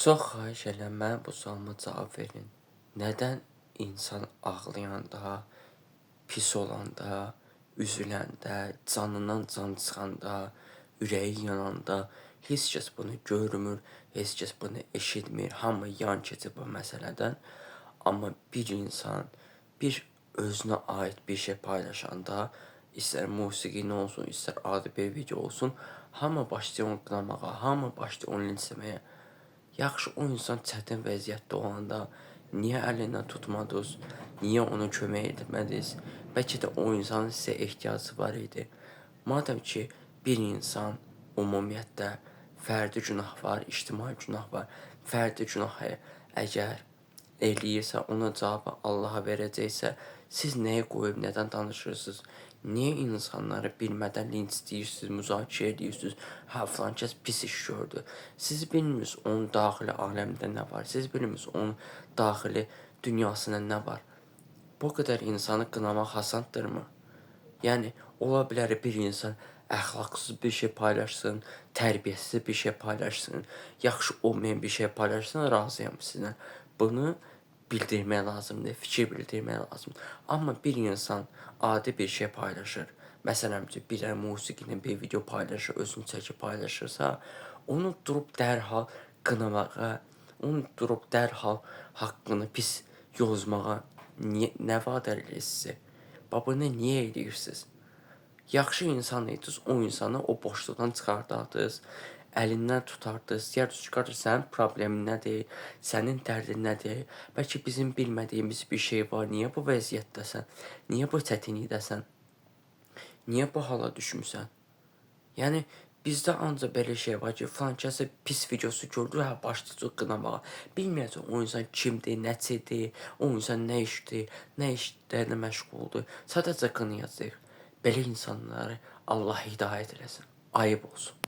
Çox xahiş edirəm, mənə bu sualıma cavab verin. Nədən insan ağlayanda, pis olanda, üzüləndə, canından can çıxanda, ürəyi yananda heç kəs bunu görmür, heç kəs bunu eşitmir, hamı yan keçib bu məsələdən. Amma bir insan bir özünə aid bir şey paylaşanda, istər musiqi olsun, istər adi bir video olsun, hamı başlayır onu qınamağa, hamı başlayır onu linçləməyə. Yaxşı, o insan çətin vəziyyətdə olanda niyə əlindən tutmadınız? Niyə ona kömək etmədiniz? Bəlkə də o insanın sizə ehtiyacı var idi. Madəm ki, bir insan ümumiyyətlə fərdi günah var, ictimai günah var. Fərdi günahı əgər eləyirsə, ona cavabı Allaha verəcəksə, siz nəyə qoyub nədən danışırsınız? Niyə insanları bilmədən linçləyirsiniz, müzakirə edirsiniz? Hə, filan kəs pis iş gördü. Siz bilmirsiniz onun daxili aləmində nə var? Siz bilmirsiniz onun daxili dünyasında nə var? Bu qədər insanı qınamaq hasandırmı? Yəni, ola bilər bir insan əxlaqsız bir şey paylaşsın, tərbiyəsiz bir şey paylaşsın, yaxşı olmayan bir şey paylaşsın, razıyam sizinlə. Bunu bildirmək lazımdır, fikir bildirmək lazımdır. Amma bir insan adi bir şey paylaşır, məsələn ki, bir dənə musiqinin bir video paylaşır, özünü çəkib paylaşırsa, onu durub dərhal qınamağa, onu durub dərhal haqqını pis yozmağa nə vadar edir sizi? Bunu niyə edirsiniz? Yaxşı insan idiniz, o insanı o boşluqdan çıxardardınız, əlindən tutardınız, deyərdiniz ki, qardaş, sənin problemin nədir, sənin dərdin nədir? Bəlkə bizim bilmədiyimiz bir şey var, niyə bu vəziyyətdəsən, niyə bu çətinlikdəsən, niyə bu hala düşmüsən? Yəni, bizdə ancaq belə şey var ki, filan kəsə pis videosu gördü, hə, başlayacaq qınamağa. Bilməyəcək o insan kimdir, nəçidir, o insan nə işdir, nə işlərlə məşğuldur. Sadəcə qınayacaq. Belə insanları Allah hidayət eləsin. Ayıb olsun.